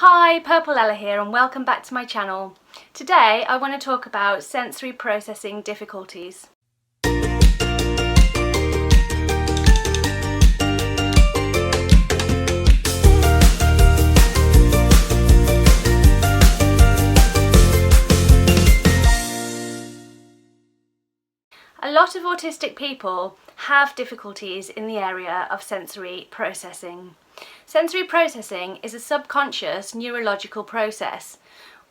Hi, Palmela here and welcome back to my channel. Today I want to talk about sensory processing difficulties. A lot of autistic people have difficulties in the area of sensory processing. Sensory processing is a subconscious neurological process.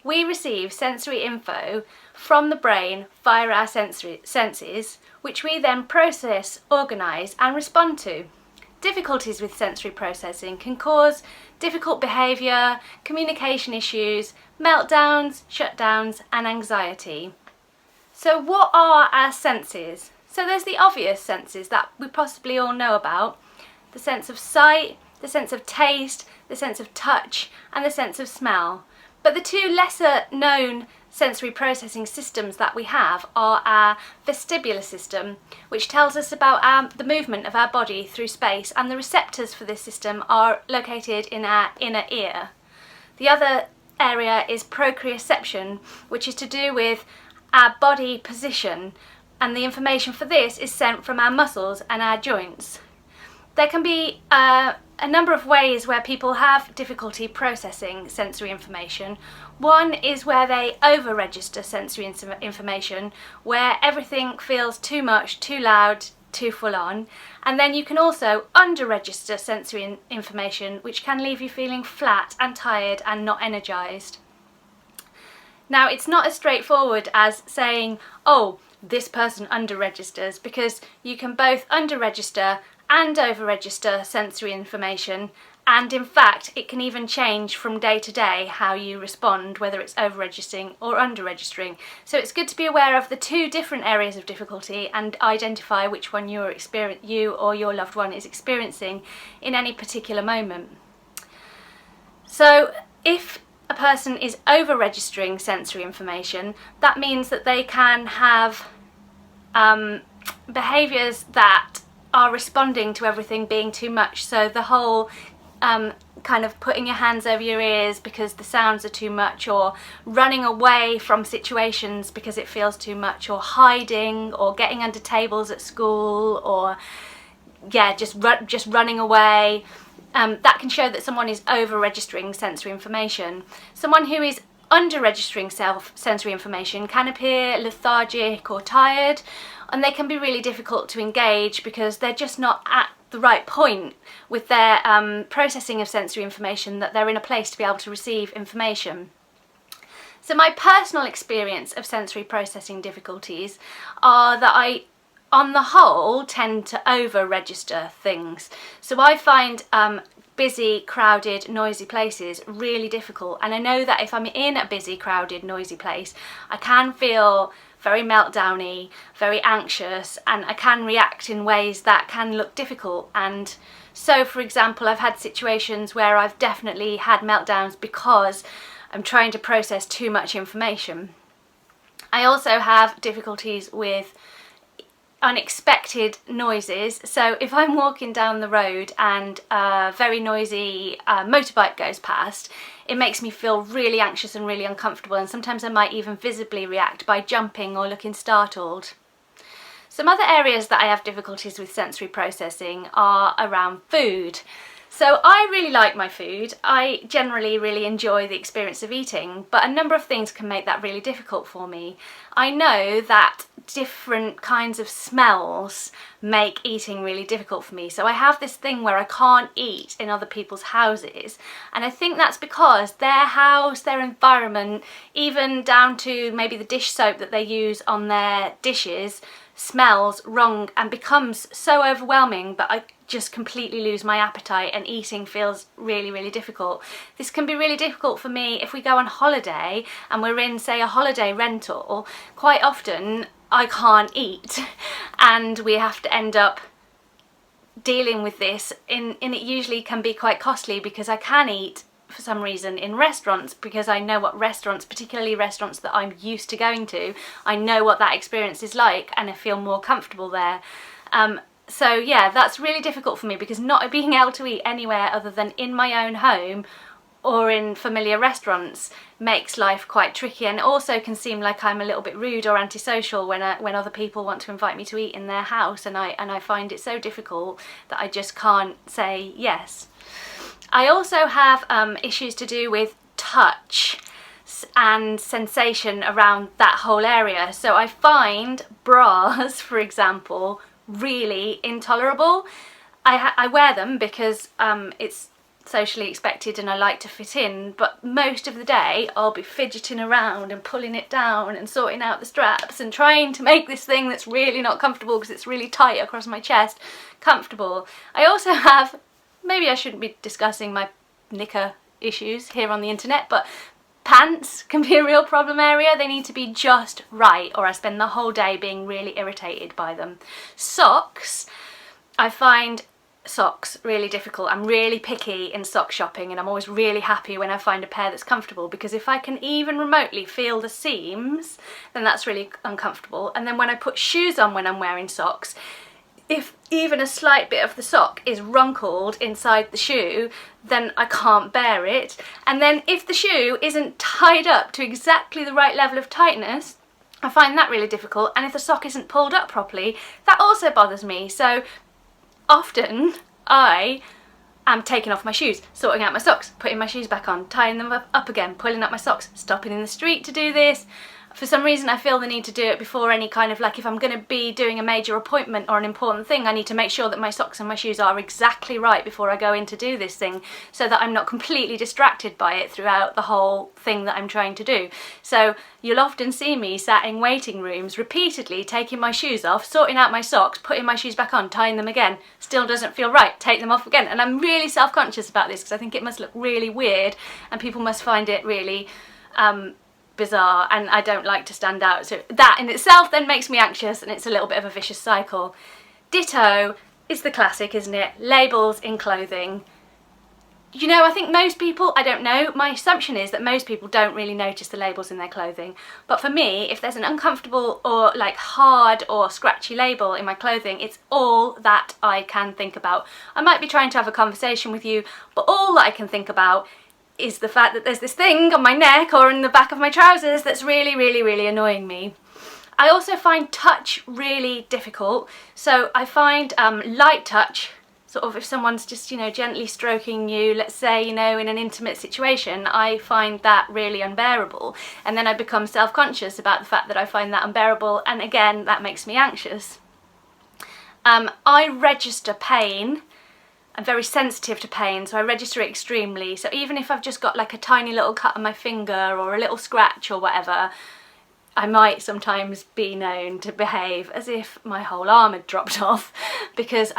We receive sensory info from the brain via our senses, which we then process, organise and respond to. Difficulties with sensory processing can cause difficult behaviour, communication issues, meltdowns, shutdowns and anxiety. So what are our senses? So there's the obvious senses that we possibly all know about: the sense of sight, the sense of taste, the sense of touch and the sense of smell. But the two lesser known sensory processing systems that we have are our vestibular system, which tells us about the movement of our body through space, and the receptors for this system are located in our inner ear. The other area is proprioception, which is to do with our body position, and the information for this is sent from our muscles and our joints. There can be a number of ways where people have difficulty processing sensory information. One is where they over-register sensory information, where everything feels too much, too loud, too full on. And then you can also under-register sensory information, which can leave you feeling flat and tired and not energised. Now, it's not as straightforward as saying, oh, this person under-registers, because you can both under-register and over-register sensory information, and in fact it can even change from day to day how you respond, whether it's over-registering or under-registering. So it's good to be aware of the two different areas of difficulty and identify which one you or your loved one is experiencing in any particular moment. So if a person is over-registering sensory information, that means that they can have behaviours that are responding to everything being too much. So the whole kind of putting your hands over your ears because the sounds are too much, or running away from situations because it feels too much, or hiding, or getting under tables at school, or just running away. That can show that someone is over-registering sensory information. Someone who is under-registering sensory information can appear lethargic or tired, and they can be really difficult to engage because they're just not at the right point with their processing of sensory information, that they're in a place to be able to receive information. So my personal experience of sensory processing difficulties are that I, on the whole, tend to over-register things. So I find busy, crowded, noisy places really difficult, and I know that if I'm in a busy, crowded, noisy place, I can feel very meltdowny, very anxious, and I can react in ways that can look difficult. And so, for example, I've had situations where I've definitely had meltdowns because I'm trying to process too much information. I also have difficulties with unexpected noises. So if I'm walking down the road and a very noisy motorbike goes past, it makes me feel really anxious and really uncomfortable, and sometimes I might even visibly react by jumping or looking startled. Some other areas that I have difficulties with sensory processing are around food. So I really like my food. I generally really enjoy the experience of eating, but a number of things can make that really difficult for me. I know that different kinds of smells make eating really difficult for me. So I have this thing where I can't eat in other people's houses, and I think that's because their house, their environment, even down to maybe the dish soap that they use on their dishes, smells wrong and becomes so overwhelming that I just completely lose my appetite and eating feels really, really difficult. This can be really difficult for me if we go on holiday and we're in, say, a holiday rental. Quite often I can't eat and we have to end up dealing with this, and it usually can be quite costly because I can eat for some reason in restaurants, because I know what restaurants, particularly restaurants that I'm used to going to, I know what that experience is like and I feel more comfortable there. So yeah, that's really difficult for me, because not being able to eat anywhere other than in my own home or in familiar restaurants makes life quite tricky, and it also can seem like I'm a little bit rude or antisocial when other people want to invite me to eat in their house, and I find it so difficult that I just can't say yes. I also have issues to do with touch and sensation around that whole area. So I find bras, for example, really intolerable. I wear them because it's socially expected and I like to fit in, but most of the day I'll be fidgeting around and pulling it down and sorting out the straps and trying to make this thing that's really not comfortable because it's really tight across my chest comfortable. I also have, maybe I shouldn't be discussing my knicker issues here on the internet, but pants can be a real problem area. They need to be just right, or I spend the whole day being really irritated by them. Socks, I find socks really difficult. I'm really picky in sock shopping, and I'm always really happy when I find a pair that's comfortable, because if I can even remotely feel the seams, then that's really uncomfortable. And then when I put shoes on when I'm wearing socks, if even a slight bit of the sock is runkled inside the shoe, then I can't bear it. And then if the shoe isn't tied up to exactly the right level of tightness, I find that really difficult. And if the sock isn't pulled up properly, that also bothers me. So often I am taking off my shoes, sorting out my socks, putting my shoes back on, tying them up again, pulling up my socks, stopping in the street to do this. For some reason I feel the need to do it before any kind of, like, if I'm going to be doing a major appointment or an important thing, I need to make sure that my socks and my shoes are exactly right before I go in to do this thing, so that I'm not completely distracted by it throughout the whole thing that I'm trying to do. So you'll often see me sat in waiting rooms repeatedly taking my shoes off, sorting out my socks, putting my shoes back on, tying them again, still doesn't feel right, take them off again. And I'm really self-conscious about this because I think it must look really weird and people must find it really bizarre, and I don't like to stand out. So that in itself then makes me anxious, and it's a little bit of a vicious cycle. Ditto is the classic, isn't it? Labels in clothing. You know, I think most people, I don't know, my assumption is that most people don't really notice the labels in their clothing. But for me, if there's an uncomfortable or like hard or scratchy label in my clothing, it's all that I can think about. I might be trying to have a conversation with you, but all that I can think about is the fact that there's this thing on my neck or in the back of my trousers that's really, really, really annoying me. I also find touch really difficult. So I find light touch, sort of if someone's just, you know, gently stroking you, let's say, you know, in an intimate situation, I find that really unbearable. And then I become self-conscious about the fact that I find that unbearable, and again, that makes me anxious. I register pain. I'm very sensitive to pain, so I register it extremely. So even if I've just got like a tiny little cut on my finger or a little scratch or whatever, I might sometimes be known to behave as if my whole arm had dropped off, because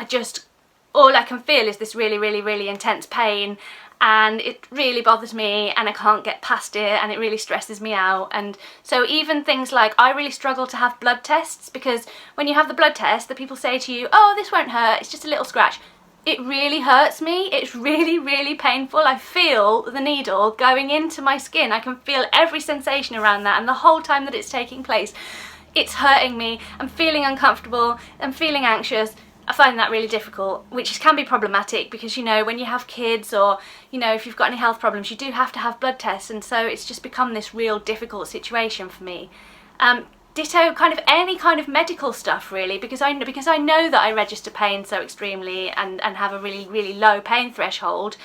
all I can feel is this really, really, really intense pain, and it really bothers me and I can't get past it, and it really stresses me out. And so even things like, I really struggle to have blood tests, because when you have the blood test, the people say to you, oh, this won't hurt, it's just a little scratch. It really hurts me. It's really, really painful. I feel the needle going into my skin. I can feel every sensation around that, and the whole time that it's taking place, it's hurting me. I'm feeling uncomfortable. I'm feeling anxious. I find that really difficult, which can be problematic because, you know, when you have kids or, you know, if you've got any health problems, you do have to have blood tests, and so it's just become this real difficult situation for me. Ditto kind of any kind of medical stuff really, because I know that I register pain so extremely and have a really, really low pain threshold.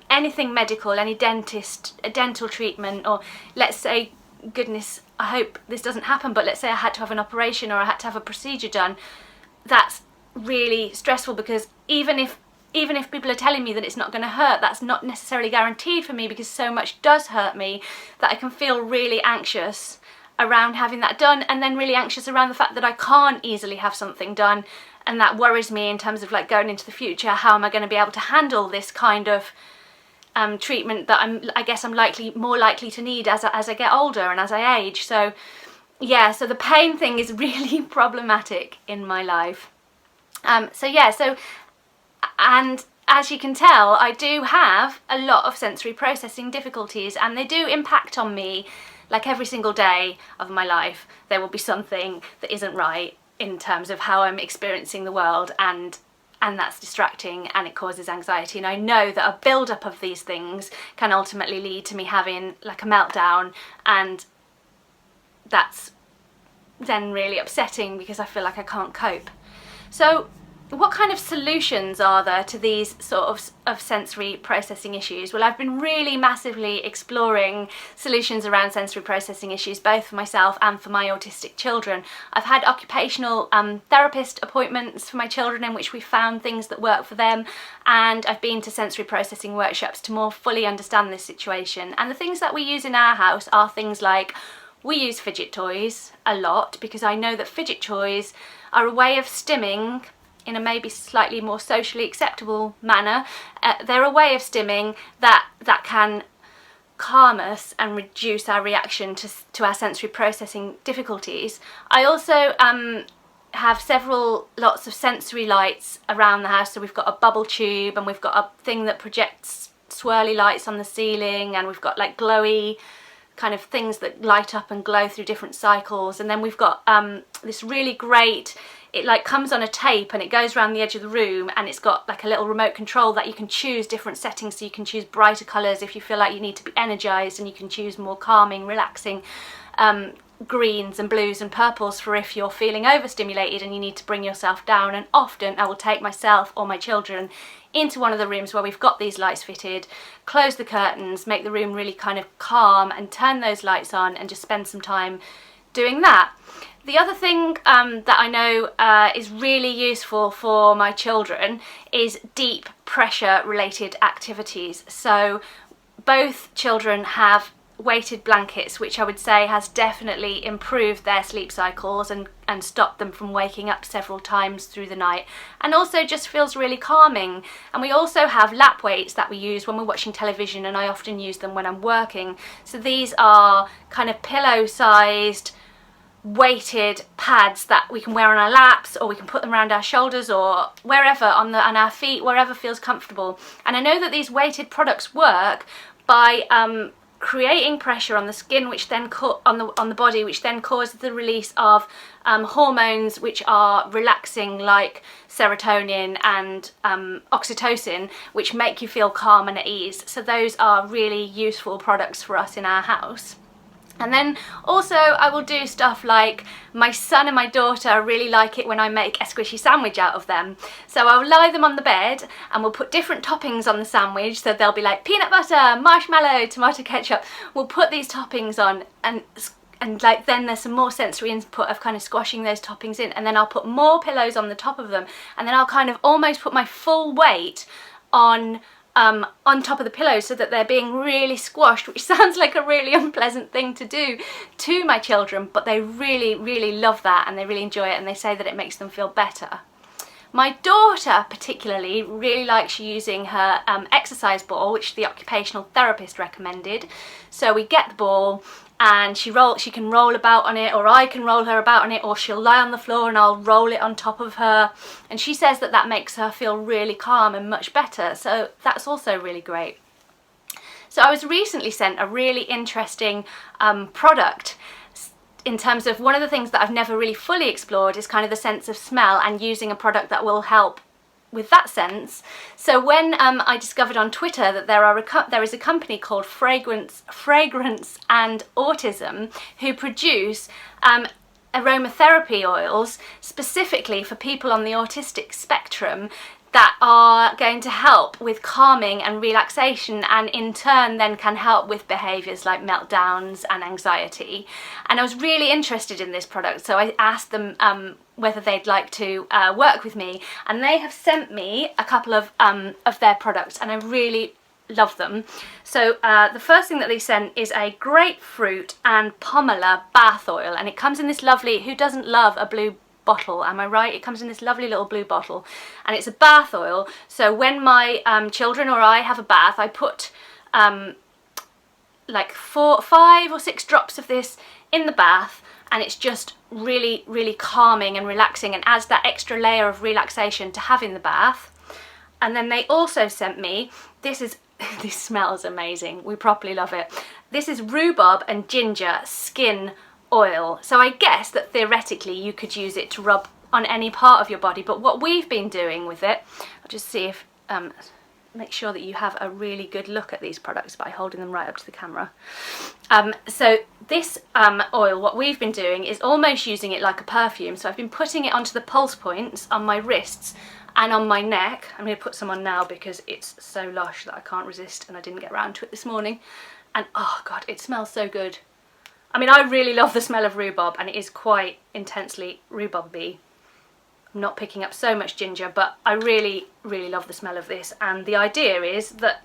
Anything medical, any dental treatment, or let's say, goodness, I hope this doesn't happen, but let's say I had to have an operation or I had to have a procedure done, that's really stressful, because even if people are telling me that it's not going to hurt, that's not necessarily guaranteed for me, because so much does hurt me that I can feel really anxious around having that done, and then really anxious around the fact that I can't easily have something done, and that worries me in terms of like going into the future. How am I going to be able to handle this kind of treatment that I guess I'm more likely to need as I get older and as I age. So yeah, so the pain thing is really problematic in my life. And as you can tell, I do have a lot of sensory processing difficulties, and they do impact on me. Like every single day of my life, there will be something that isn't right in terms of how I'm experiencing the world, and and that's distracting and it causes anxiety, and I know that a build-up of these things can ultimately lead to me having like a meltdown, and that's then really upsetting because I feel like I can't cope. So what kind of solutions are there to these sort of sensory processing issues? Well, I've been really massively exploring solutions around sensory processing issues, both for myself and for my autistic children. I've had occupational therapist appointments for my children in which we found things that work for them, and I've been to sensory processing workshops to more fully understand this situation. And the things that we use in our house are things like, we use fidget toys a lot because I know that fidget toys are a way of stimming in a maybe slightly more socially acceptable manner. They're a way of stimming that can calm us and reduce our reaction to our sensory processing difficulties. I also have lots of sensory lights around the house. So we've got a bubble tube, and we've got a thing that projects swirly lights on the ceiling, and we've got like glowy kind of things that light up and glow through different cycles. And then we've got this really great, it like comes on a tape and it goes around the edge of the room, and it's got like a little remote control that you can choose different settings, so you can choose brighter colours if you feel like you need to be energised, and you can choose more calming, relaxing greens and blues and purples for if you're feeling overstimulated and you need to bring yourself down. And often I will take myself or my children into one of the rooms where we've got these lights fitted, close the curtains, make the room really kind of calm, and turn those lights on and just spend some time doing that. The other thing that I know is really useful for my children is deep pressure related activities. So both children have weighted blankets, which I would say has definitely improved their sleep cycles and stopped them from waking up several times through the night, and also just feels really calming. And we also have lap weights that we use when we're watching television, and I often use them when I'm working. So these are kind of pillow sized weighted pads that we can wear on our laps, or we can put them around our shoulders, or wherever on our feet, wherever feels comfortable. And I know that these weighted products work by creating pressure on the skin, which then on the body, which then causes the release of hormones which are relaxing, like serotonin and oxytocin, which make you feel calm and at ease. So those are really useful products for us in our house. And then also I will do stuff like, my son and my daughter really like it when I make a squishy sandwich out of them. So I'll lie them on the bed and we'll put different toppings on the sandwich. So they'll be like peanut butter, marshmallow, tomato ketchup. We'll put these toppings on, and like then there's some more sensory input of kind of squashing those toppings in, and then I'll put more pillows on the top of them, and then I'll kind of almost put my full weight on top of the pillows so that they're being really squashed, which sounds like a really unpleasant thing to do to my children, but they really, really love that, and they really enjoy it, and they say that it makes them feel better. My daughter particularly really likes using her exercise ball, which the occupational therapist recommended. So we get the ball, and she can roll about on it, or I can roll her about on it, or she'll lie on the floor and I'll roll it on top of her. And she says that that makes her feel really calm and much better. So that's also really great. So I was recently sent a really interesting product in terms of, one of the things that I've never really fully explored is kind of the sense of smell, and using a product that will help with that sense. So when I discovered on Twitter that there is a company called Fragrance and Autism who produce aromatherapy oils specifically for people on the autistic spectrum that are going to help with calming and relaxation, and in turn then can help with behaviours like meltdowns and anxiety. And I was really interested in this product, so I asked them whether they'd like to work with me, and they have sent me a couple of their products, and I really love them. So the first thing that they sent is a Grapefruit and Palmela bath oil, and it comes in this lovely, who doesn't love a blue bottle, am I right? It comes in this lovely little blue bottle, and it's a bath oil. So when my children or I have a bath, I put like 5 or 6 drops of this in the bath, and it's just really, really calming and relaxing, and adds that extra layer of relaxation to have in the bath. And then they also sent me, this smells amazing, we properly love it. This is rhubarb and ginger skin oil. So I guess that theoretically you could use it to rub on any part of your body, but what we've been doing with it, I'll just see if, make sure that you have a really good look at these products by holding them right up to the camera. So this oil, what we've been doing is almost using it like a perfume. So I've been putting it onto the pulse points on my wrists and on my neck. I'm going to put some on now because it's so lush that I can't resist, and I didn't get around to it this morning. And oh god, it smells so good. I mean, I really love the smell of rhubarb, and it is quite intensely rhubarby. I'm not picking up so much ginger, but I really, really love the smell of this. And the idea is that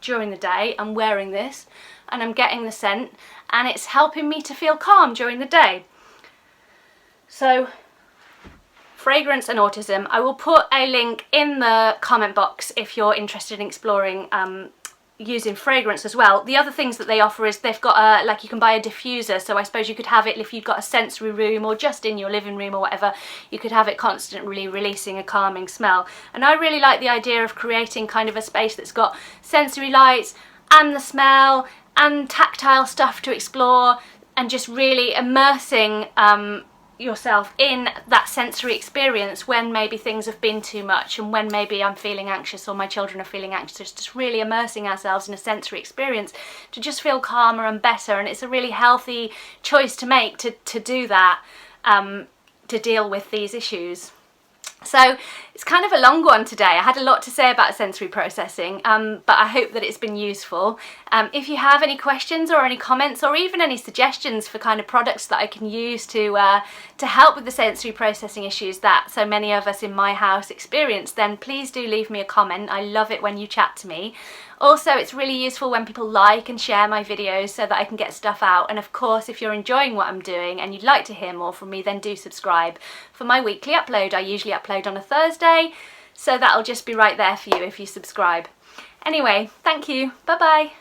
during the day I'm wearing this and I'm getting the scent, and it's helping me to feel calm during the day. So, fragrance and autism. I will put a link in the comment box if you're interested in exploring using fragrance as well. The other things that they offer is they've got a, like, you can buy a diffuser, so I suppose you could have it if you've got a sensory room or just in your living room or whatever. You could have it constantly releasing a calming smell, and I really like the idea of creating kind of a space that's got sensory lights and the smell and tactile stuff to explore, and just really immersing yourself in that sensory experience when maybe things have been too much, and when maybe I'm feeling anxious or my children are feeling anxious. Just really immersing ourselves in a sensory experience to just feel calmer and better. And it's a really healthy choice to make to do that, to deal with these issues. So it's kind of a long one today. I had a lot to say about sensory processing, but I hope that it's been useful. If you have any questions or any comments or even any suggestions for kind of products that I can use to help with the sensory processing issues that so many of us in my house experience, then please do leave me a comment. I love it when you chat to me. Also, it's really useful when people like and share my videos so that I can get stuff out. And of course, if you're enjoying what I'm doing and you'd like to hear more from me, then do subscribe for my weekly upload. I usually upload on a Thursday, so that'll just be right there for you if you subscribe. Anyway, thank you. Bye bye.